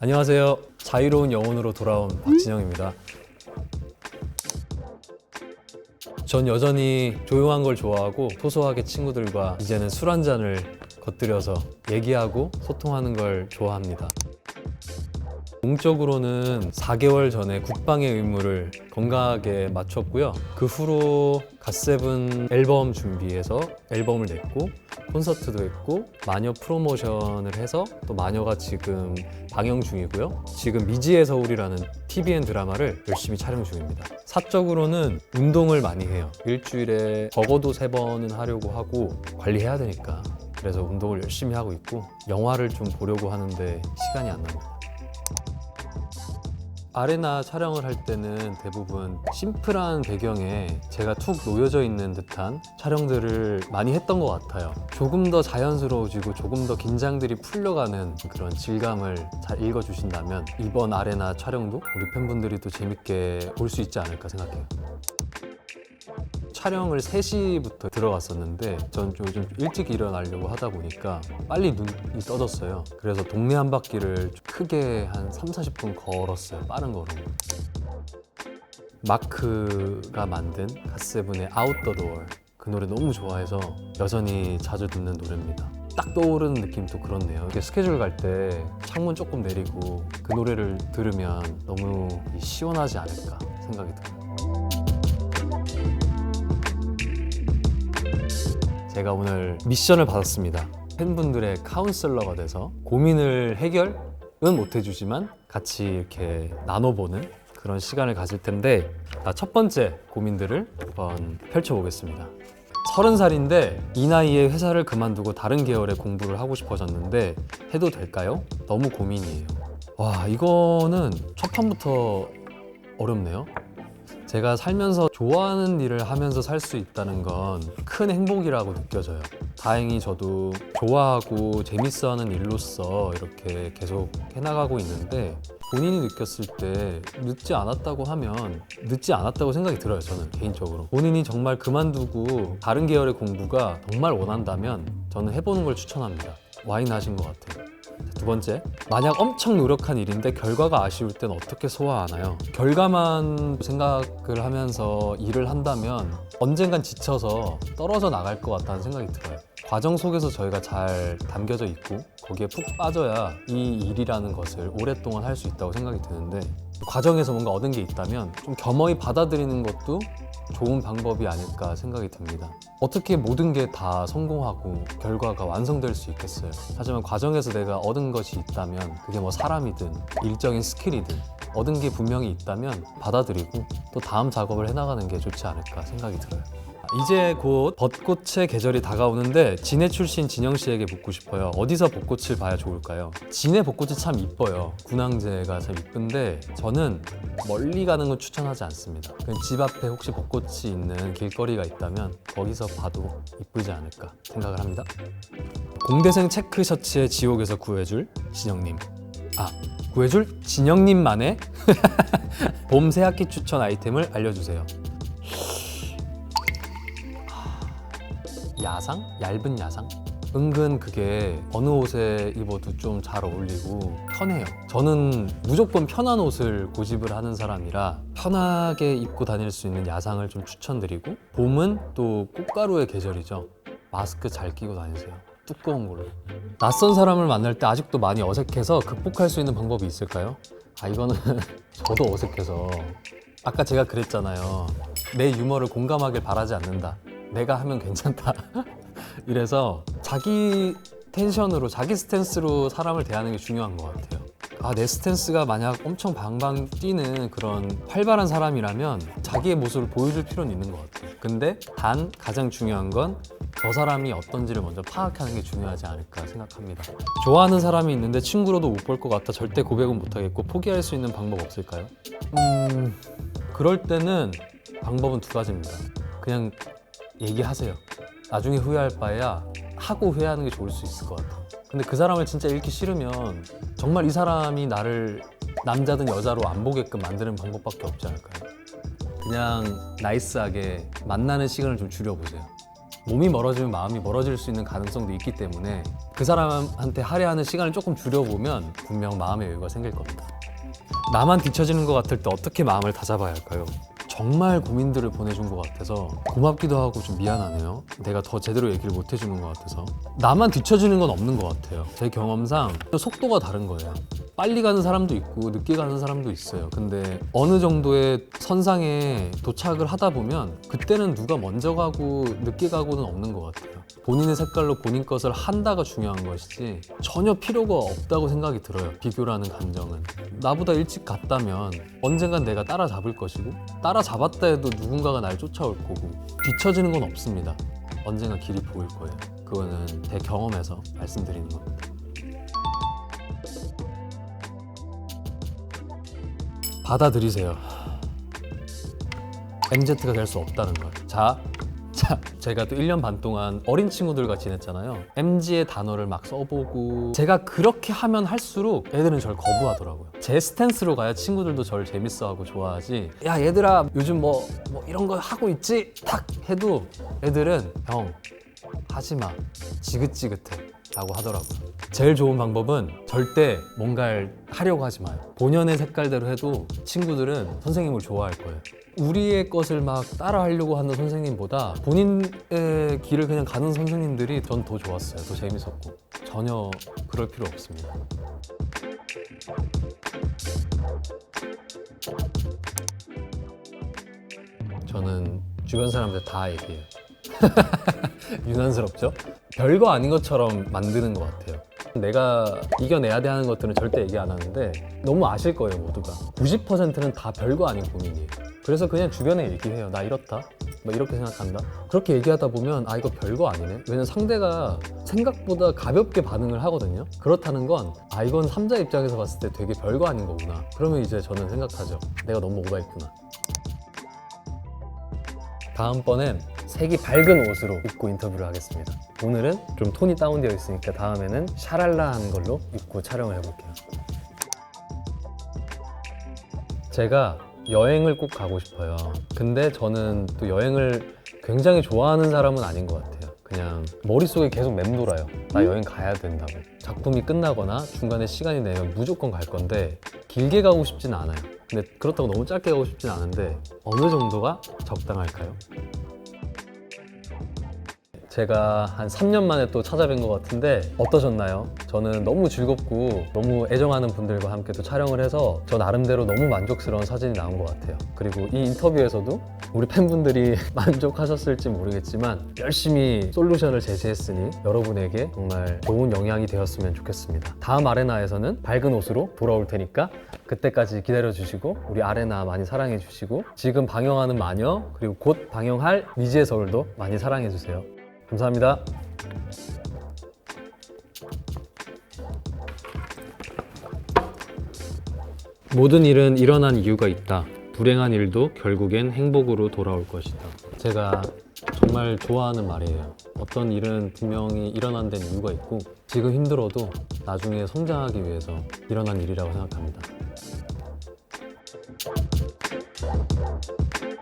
안녕하세요. 자유로운 영혼으로 돌아온 박진영입니다. 전 여전히 조용한 걸 좋아하고 소소하게 친구들과 이제는 술 한 잔을 곁들여서 얘기하고 소통하는 걸 좋아합니다. 공적으로는 4개월 전에 국방의 의무를 건강하게 마쳤고요. 그 후로 갓세븐 앨범 준비해서 앨범을 냈고 콘서트도 했고 마녀 프로모션을 해서 또 마녀가 지금 방영 중이고요. 지금 미지의 서울이라는 TVN 드라마를 열심히 촬영 중입니다. 사적으로는 운동을 많이 해요. 일주일에 적어도 3번은 하려고 하고 관리해야 되니까 그래서 운동을 열심히 하고 있고 영화를 좀 보려고 하는데 시간이 안 납니다. 아레나 촬영을 할 때는 대부분 심플한 배경에 제가 툭 놓여져 있는 듯한 촬영들을 많이 했던 것 같아요. 조금 더 자연스러워지고 조금 더 긴장들이 풀려가는 그런 질감을 잘 읽어주신다면 이번 아레나 촬영도 우리 팬분들이 또 재밌게 볼 수 있지 않을까 생각해요. 촬영을 3시부터 들어갔었는데 전 요즘 일찍 일어나려고 하다 보니까 빨리 눈이 떠졌어요. 그래서 동네 한 바퀴를 크게 한 30-40분 걸었어요. 빠른 걸음. 마크가 만든 갓세븐의 Out the Door, 그 노래 너무 좋아해서 여전히 자주 듣는 노래입니다. 딱 떠오르는 느낌도 그렇네요. 이렇게 스케줄 갈 때 창문 조금 내리고 그 노래를 들으면 너무 시원하지 않을까 생각이 들어요. 제가 오늘 미션을 받았습니다. 팬분들의 카운슬러가 돼서 고민을 해결은 못 해주지만 같이 이렇게 나눠보는 그런 시간을 가질 텐데 첫 번째 고민들을 한번 펼쳐보겠습니다. 30살인데 이 나이에 회사를 그만두고 다른 계열의 공부를 하고 싶어졌는데 해도 될까요? 너무 고민이에요. 와, 이거는 첫 판부터 어렵네요. 제가 살면서 좋아하는 일을 하면서 살 수 있다는 건 큰 행복이라고 느껴져요. 다행히 저도 좋아하고 재밌어하는 일로서 이렇게 계속 해나가고 있는데 본인이 느꼈을 때 늦지 않았다고 하면 늦지 않았다고 생각이 들어요. 저는 개인적으로 본인이 정말 그만두고 다른 계열의 공부가 정말 원한다면 저는 해보는 걸 추천합니다. 와인 하신 것 같아요. 두 번째, 만약 엄청 노력한 일인데 결과가 아쉬울 땐 어떻게 소화하나요? 결과만 생각을 하면서 일을 한다면 언젠간 지쳐서 떨어져 나갈 것 같다는 생각이 들어요. 과정 속에서 저희가 잘 담겨져 있고 거기에 푹 빠져야 이 일이라는 것을 오랫동안 할 수 있다고 생각이 드는데 과정에서 뭔가 얻은 게 있다면 좀 겸허히 받아들이는 것도 좋은 방법이 아닐까 생각이 듭니다. 어떻게 모든 게 다 성공하고 결과가 완성될 수 있겠어요. 하지만 과정에서 내가 얻은 것이 있다면 그게 뭐 사람이든 일적인 스킬이든 얻은 게 분명히 있다면 받아들이고 또 다음 작업을 해나가는 게 좋지 않을까 생각이 들어요. 이제 곧 벚꽃의 계절이 다가오는데 진해 출신 진영 씨에게 묻고 싶어요. 어디서 벚꽃을 봐야 좋을까요? 진해 벚꽃이 참 이뻐요. 군항제가 참 이쁜데 저는 멀리 가는 건 추천하지 않습니다. 그냥 집 앞에 혹시 벚꽃이 있는 길거리가 있다면 거기서 봐도 이쁘지 않을까 생각을 합니다. 공대생 체크 셔츠의 지옥에서 구해줄 진영님. 구해줄 진영님만의 봄 새학기 추천 아이템을 알려주세요. 야상? 얇은 야상? 은근 그게 어느 옷에 입어도 좀 잘 어울리고 편해요. 저는 무조건 편한 옷을 고집을 하는 사람이라 편하게 입고 다닐 수 있는 야상을 좀 추천드리고 봄은 또 꽃가루의 계절이죠. 마스크 잘 끼고 다니세요. 두꺼운 걸로. 낯선 사람을 만날 때 아직도 많이 어색해서 극복할 수 있는 방법이 있을까요? 이거는 저도 어색해서 아까 제가 그랬잖아요. 내 유머를 공감하길 바라지 않는다. 내가 하면 괜찮다. 이래서 자기 텐션으로 자기 스탠스로 사람을 대하는 게 중요한 것 같아요. 내 스탠스가 만약 엄청 방방 뛰는 그런 활발한 사람이라면 자기의 모습을 보여줄 필요는 있는 것 같아요. 근데 단 가장 중요한 건 저 사람이 어떤지를 먼저 파악하는 게 중요하지 않을까 생각합니다. 좋아하는 사람이 있는데 친구로도 못 볼 것 같아 절대 고백은 못하겠고 포기할 수 있는 방법 없을까요? 그럴 때는 방법은 2가지입니다. 그냥 얘기하세요. 나중에 후회할 바에야 하고 후회하는 게 좋을 수 있을 것 같아요. 근데 그 사람을 진짜 잃기 싫으면 정말 이 사람이 나를 남자든 여자로 안 보게끔 만드는 방법밖에 없지 않을까요? 그냥 나이스하게 만나는 시간을 좀 줄여보세요. 몸이 멀어지면 마음이 멀어질 수 있는 가능성도 있기 때문에 그 사람한테 할애하는 시간을 조금 줄여보면 분명 마음의 여유가 생길 겁니다. 나만 뒤처지는 것 같을 때 어떻게 마음을 다잡아야 할까요? 정말 고민들을 보내준 것 같아서 고맙기도 하고 좀 미안하네요. 내가 더 제대로 얘기를 못 해주는 것 같아서. 나만 뒤처지는 건 없는 것 같아요. 제 경험상 속도가 다른 거예요. 빨리 가는 사람도 있고 늦게 가는 사람도 있어요. 근데 어느 정도의 선상에 도착을 하다 보면 그때는 누가 먼저 가고 늦게 가고는 없는 것 같아요. 본인의 색깔로 본인 것을 한다가 중요한 것이지 전혀 필요가 없다고 생각이 들어요. 비교라는 감정은. 나보다 일찍 갔다면 언젠간 내가 따라잡을 것이고 따라잡았다 해도 누군가가 날 쫓아올 거고 뒤처지는 건 없습니다. 언젠가 길이 보일 거예요. 그거는 제 경험에서 말씀드리는 겁니다. 받아들이세요. MZ가 될 수 없다는 걸. 자, 제가 또 1년 반 동안 어린 친구들과 지냈잖아요. MZ의 단어를 막 써보고 제가 그렇게 하면 할수록 애들은 저를 거부하더라고요. 제 스탠스로 가야 친구들도 저를 재밌어하고 좋아하지. 야 얘들아 요즘 뭐 이런 거 하고 있지? 탁 해도 애들은 형 하지마 지긋지긋해 라고 하더라고요. 제일 좋은 방법은 절대 뭔가를 하려고 하지 마요. 본연의 색깔대로 해도 친구들은 선생님을 좋아할 거예요. 우리의 것을 막 따라하려고 하는 선생님보다 본인의 길을 그냥 가는 선생님들이 전 더 좋았어요. 더 재밌었고. 전혀 그럴 필요 없습니다. 저는 주변 사람들 다 얘기해요. 유난스럽죠? 별거 아닌 것처럼 만드는 것 같아요. 내가 이겨내야 돼 하는 것들은 절대 얘기 안 하는데 너무 아실 거예요, 모두가. 90%는 다 별거 아닌 고민이에요. 그래서 그냥 주변에 얘기해요. 나 이렇다. 뭐 이렇게 생각한다. 그렇게 얘기하다 보면 아 이거 별거 아니네. 왜냐면 상대가 생각보다 가볍게 반응을 하거든요. 그렇다는 건 아 이건 삼자 입장에서 봤을 때 되게 별거 아닌 거구나. 그러면 이제 저는 생각하죠. 내가 너무 오버했구나. 다음번엔 색이 밝은 옷으로 입고 인터뷰를 하겠습니다. 오늘은 좀 톤이 다운되어 있으니까 다음에는 샤랄라한 걸로 입고 촬영을 해볼게요. 제가 여행을 꼭 가고 싶어요. 근데 저는 또 여행을 굉장히 좋아하는 사람은 아닌 것 같아요. 그냥 머릿속에 계속 맴돌아요. 나 여행 가야 된다고. 작품이 끝나거나 중간에 시간이 되면 무조건 갈 건데 길게 가고 싶지는 않아요. 근데 그렇다고 너무 짧게 가고 싶지는 않은데 어느 정도가 적당할까요? 제가 한 3년 만에 또 찾아뵌 것 같은데 어떠셨나요? 저는 너무 즐겁고 너무 애정하는 분들과 함께 또 촬영을 해서 저 나름대로 너무 만족스러운 사진이 나온 것 같아요. 그리고 이 인터뷰에서도 우리 팬분들이 만족하셨을지 모르겠지만 열심히 솔루션을 제시했으니 여러분에게 정말 좋은 영향이 되었으면 좋겠습니다. 다음 아레나에서는 밝은 옷으로 돌아올 테니까 그때까지 기다려주시고 우리 아레나 많이 사랑해주시고 지금 방영하는 마녀 그리고 곧 방영할 미지의 서울도 많이 사랑해주세요. 감사합니다. 모든 일은 일어난 이유가 있다. 불행한 일도 결국엔 행복으로 돌아올 것이다. 제가 정말 좋아하는 말이에요. 어떤 일은 분명히 일어난 데는 이유가 있고 지금 힘들어도 나중에 성장하기 위해서 일어난 일이라고 생각합니다.